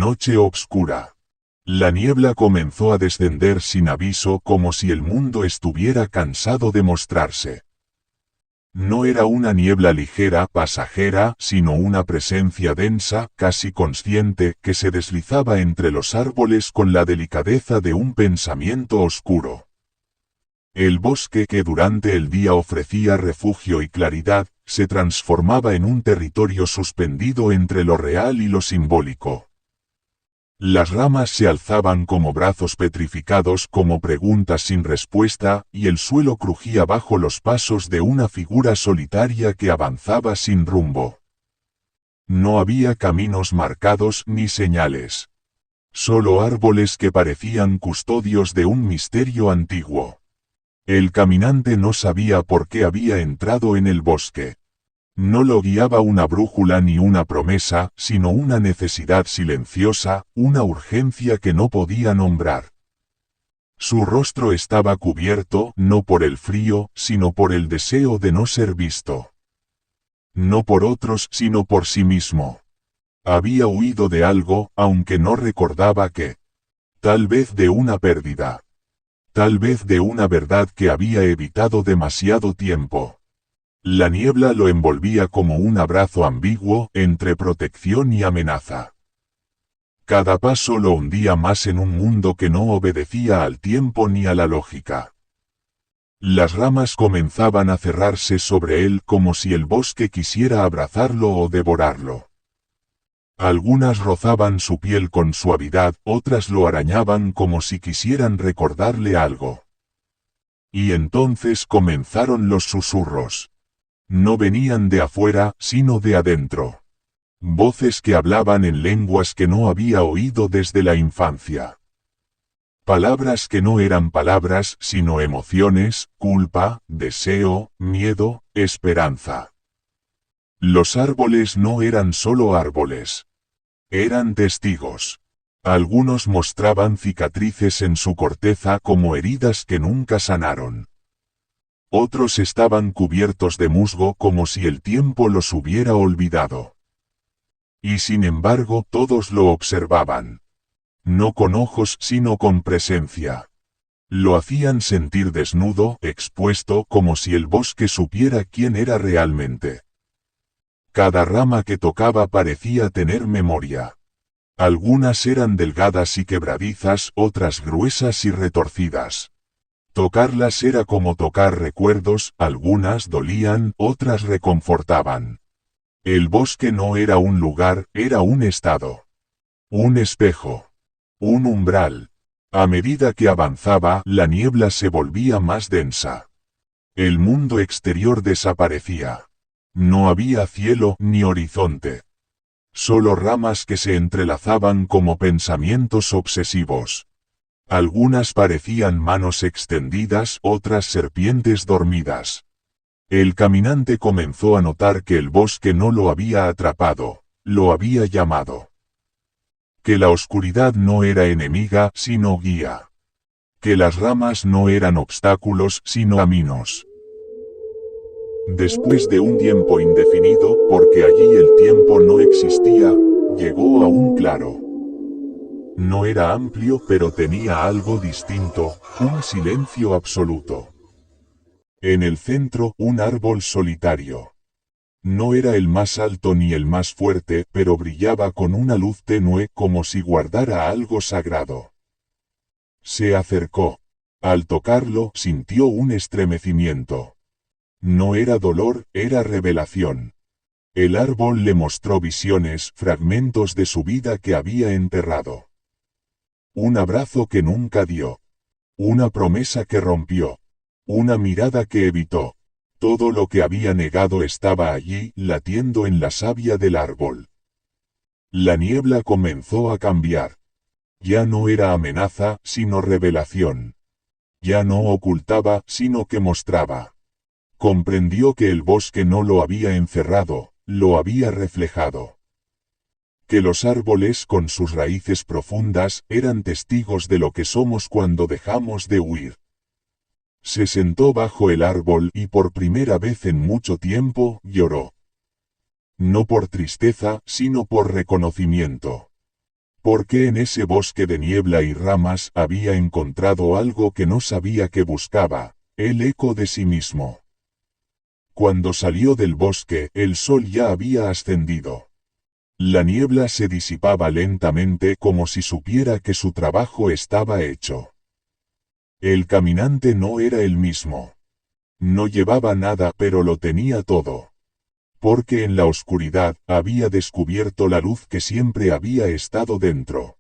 Noche obscura. La niebla comenzó a descender sin aviso, como si el mundo estuviera cansado de mostrarse. No era una niebla ligera, pasajera, sino una presencia densa, casi consciente, que se deslizaba entre los árboles con la delicadeza de un pensamiento oscuro. El bosque, que durante el día ofrecía refugio y claridad, se transformaba en un territorio suspendido entre lo real y lo simbólico. Las ramas se alzaban como brazos petrificados, como preguntas sin respuesta, y el suelo crujía bajo los pasos de una figura solitaria que avanzaba sin rumbo. No había caminos marcados ni señales. Solo árboles que parecían custodios de un misterio antiguo. El caminante no sabía por qué había entrado en el bosque. No lo guiaba una brújula ni una promesa, sino una necesidad silenciosa, una urgencia que no podía nombrar. Su rostro estaba cubierto, no por el frío, sino por el deseo de no ser visto. No por otros, sino por sí mismo. Había huido de algo, aunque no recordaba qué. Tal vez de una pérdida. Tal vez de una verdad que había evitado demasiado tiempo. La niebla lo envolvía como un abrazo ambiguo, entre protección y amenaza. Cada paso lo hundía más en un mundo que no obedecía al tiempo ni a la lógica. Las ramas comenzaban a cerrarse sobre él como si el bosque quisiera abrazarlo o devorarlo. Algunas rozaban su piel con suavidad, otras lo arañaban como si quisieran recordarle algo. Y entonces comenzaron los susurros. No venían de afuera, sino de adentro. Voces que hablaban en lenguas que no había oído desde la infancia. Palabras que no eran palabras, sino emociones, culpa, deseo, miedo, esperanza. Los árboles no eran solo árboles. Eran testigos. Algunos mostraban cicatrices en su corteza como heridas que nunca sanaron. Otros estaban cubiertos de musgo como si el tiempo los hubiera olvidado. Y sin embargo todos lo observaban. No con ojos sino con presencia. Lo hacían sentir desnudo, expuesto, como si el bosque supiera quién era realmente. Cada rama que tocaba parecía tener memoria. Algunas eran delgadas y quebradizas, otras gruesas y retorcidas. Tocarlas era como tocar recuerdos, algunas dolían, otras reconfortaban. El bosque no era un lugar, era un estado. Un espejo. Un umbral. A medida que avanzaba, la niebla se volvía más densa. El mundo exterior desaparecía. No había cielo ni horizonte. Solo ramas que se entrelazaban como pensamientos obsesivos. Algunas parecían manos extendidas, otras serpientes dormidas. El caminante comenzó a notar que el bosque no lo había atrapado, lo había llamado. Que la oscuridad no era enemiga, sino guía. Que las ramas no eran obstáculos, sino caminos. Después de un tiempo indefinido, porque allí el tiempo no existía, llegó a un claro. No era amplio, pero tenía algo distinto, un silencio absoluto. En el centro, un árbol solitario. No era el más alto ni el más fuerte, pero brillaba con una luz tenue, como si guardara algo sagrado. Se acercó. Al tocarlo, sintió un estremecimiento. No era dolor, era revelación. El árbol le mostró visiones, fragmentos de su vida que había enterrado. Un abrazo que nunca dio. Una promesa que rompió. Una mirada que evitó. Todo lo que había negado estaba allí, latiendo en la savia del árbol. La niebla comenzó a cambiar. Ya no era amenaza, sino revelación. Ya no ocultaba, sino que mostraba. Comprendió que el bosque no lo había encerrado, lo había reflejado. Que los árboles con sus raíces profundas eran testigos de lo que somos cuando dejamos de huir. Se sentó bajo el árbol y por primera vez en mucho tiempo lloró. No por tristeza, sino por reconocimiento. Porque en ese bosque de niebla y ramas había encontrado algo que no sabía que buscaba, el eco de sí mismo. Cuando salió del bosque, el sol ya había ascendido. La niebla se disipaba lentamente como si supiera que su trabajo estaba hecho. El caminante no era el mismo. No llevaba nada pero lo tenía todo. Porque en la oscuridad había descubierto la luz que siempre había estado dentro.